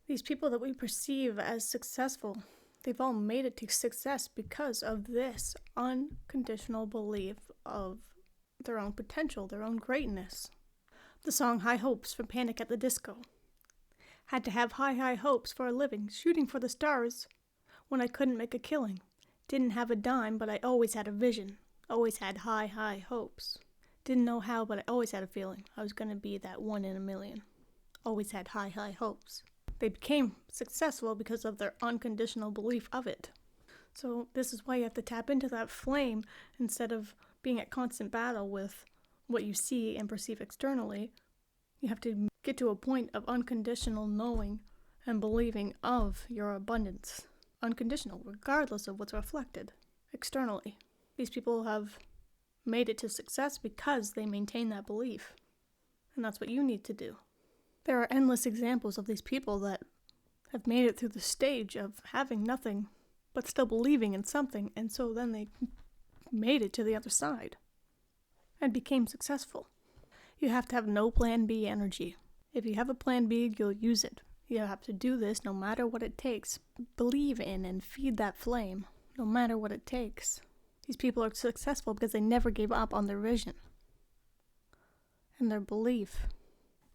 These people that we perceive as successful, they've all made it to success because of this unconditional belief of their own potential, their own greatness. The song High Hopes from Panic at the Disco. Had to have high, high hopes for a living, shooting for the stars when I couldn't make a killing. Didn't have a dime, but I always had a vision. Always had high, high hopes. Didn't know how, but I always had a feeling I was going to be that one in a million. Always had high, high hopes. They became successful because of their unconditional belief of it. So this is why you have to tap into that flame instead of being at constant battle with what you see and perceive externally. You have to get to a point of unconditional knowing and believing of your abundance. Unconditional, regardless of what's reflected externally. These people have made it to success because they maintain that belief. And that's what you need to do. There are endless examples of these people that have made it through the stage of having nothing, but still believing in something, and so then they made it to the other side and became successful. You have to have no plan B energy. If you have a plan B, you'll use it. You have to do this no matter what it takes. Believe in and feed that flame, no matter what it takes. These people are successful because they never gave up on their vision and their belief.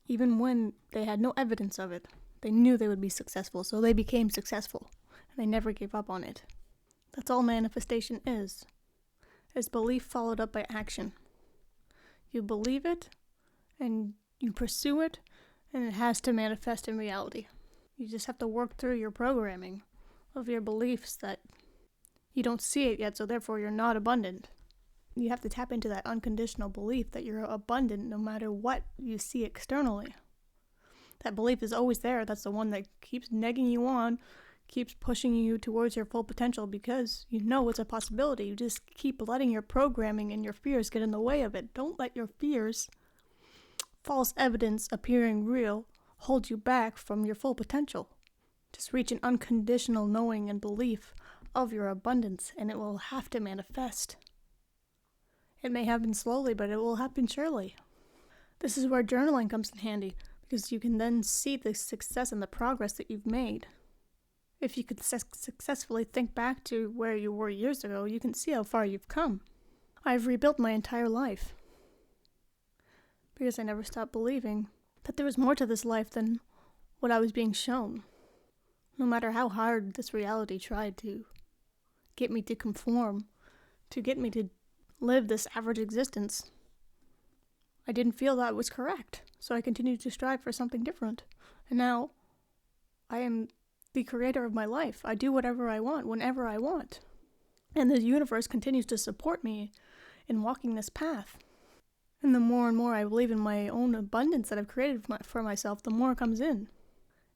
Even when they had no evidence of it, they knew they would be successful, so they became successful, and they never gave up on it. That's all manifestation is belief followed up by action. You believe it, and you pursue it, and it has to manifest in reality. You just have to work through your programming of your beliefs that you don't see it yet, so therefore you're not abundant. You have to tap into that unconditional belief that you're abundant no matter what you see externally. That belief is always there. That's the one that keeps negging you on, keeps pushing you towards your full potential because you know it's a possibility. You just keep letting your programming and your fears get in the way of it. Don't let your fears, false evidence appearing real, hold you back from your full potential. Just reach an unconditional knowing and belief of your abundance, and it will have to manifest. It may happen slowly, but it will happen surely. This is where journaling comes in handy, because you can then see the success and the progress that you've made. If you could successfully think back to where you were years ago, you can see how far you've come. I've rebuilt my entire life, because I never stopped believing that there was more to this life than what I was being shown. No matter how hard this reality tried to get me to conform, to get me to live this average existence, I didn't feel that was correct, so I continued to strive for something different. And now, I am the creator of my life. I do whatever I want, whenever I want. And the universe continues to support me in walking this path. And the more and more I believe in my own abundance that I've created for myself, the more it comes in.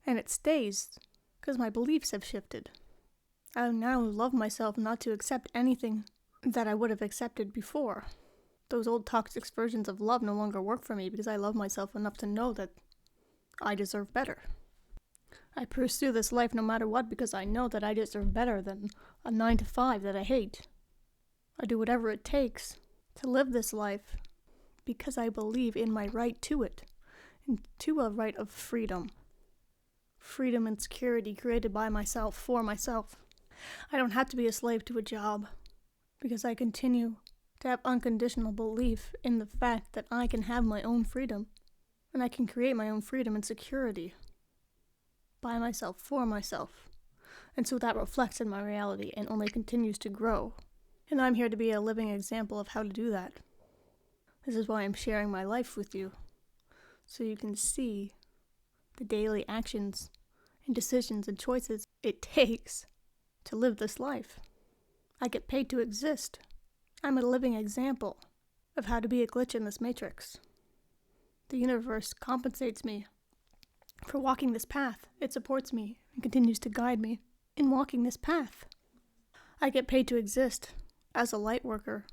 And it stays, because my beliefs have shifted. I now love myself not to accept anything that I would have accepted before. Those old toxic versions of love no longer work for me because I love myself enough to know that I deserve better. I pursue this life no matter what because I know that I deserve better than a 9-to-5 that I hate. I do whatever it takes to live this life because I believe in my right to it, and to a right of freedom. Freedom and security created by myself, for myself. I don't have to be a slave to a job because I continue to have unconditional belief in the fact that I can have my own freedom, and I can create my own freedom and security by myself, for myself. And so that reflects in my reality and only continues to grow. And I'm here to be a living example of how to do that. This is why I'm sharing my life with you, so you can see the daily actions and decisions and choices it takes to live this life. I get paid to exist. I'm a living example of how to be a glitch in this matrix. The universe compensates me for walking this path. It supports me and continues to guide me in walking this path. I get paid to exist as a light worker.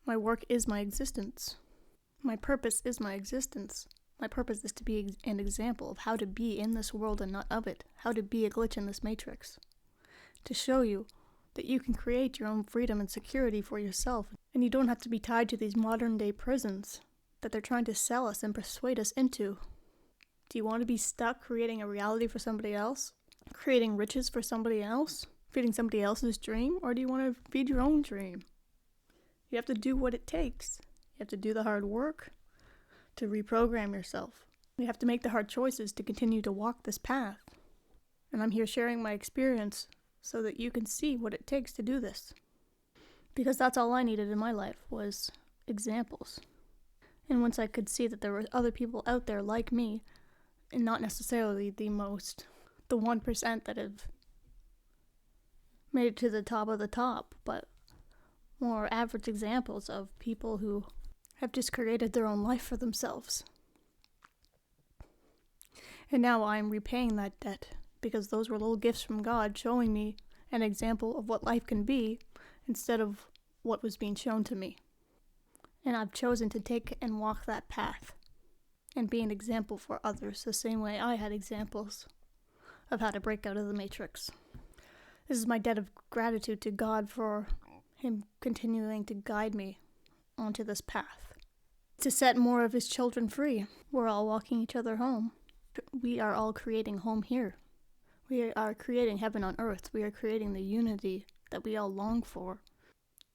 My work is my existence. My purpose is my existence. My purpose is to be an example of how to be in this world and not of it, how to be a glitch in this matrix, to show you that you can create your own freedom and security for yourself, and you don't have to be tied to these modern-day prisons that they're trying to sell us and persuade us into. Do you want to be stuck creating a reality for somebody else? Creating riches for somebody else? Feeding somebody else's dream? Or do you want to feed your own dream? You have to do what it takes. You have to do the hard work to reprogram yourself. You have to make the hard choices to continue to walk this path. And I'm here sharing my experience so that you can see what it takes to do this. Because that's all I needed in my life was examples. And once I could see that there were other people out there like me, and not necessarily the 1% that have made it to the top of the top, but more average examples of people who have just created their own life for themselves. And now I'm repaying that debt, because those were little gifts from God showing me an example of what life can be instead of what was being shown to me. And I've chosen to take and walk that path and be an example for others the same way I had examples of how to break out of the matrix. This is my debt of gratitude to God for Him continuing to guide me onto this path, to set more of His children free. We're all walking each other home. We are all creating home here. We are creating heaven on earth. We are creating the unity that we all long for,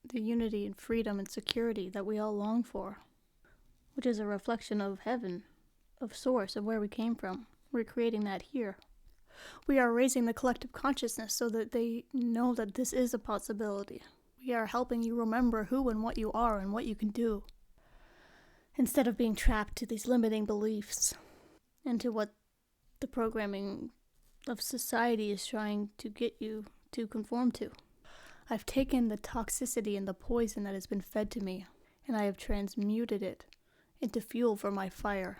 the unity and freedom and security that we all long for, which is a reflection of heaven, of source, of where we came from. We're creating that here. We are raising the collective consciousness so that they know that this is a possibility. We are helping you remember who and what you are and what you can do, instead of being trapped to these limiting beliefs and to what the programming of society is trying to get you to conform to. I've taken the toxicity and the poison that has been fed to me, and I have transmuted it into fuel for my fire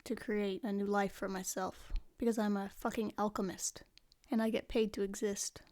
to create a new life for myself, because I'm a fucking alchemist, and I get paid to exist.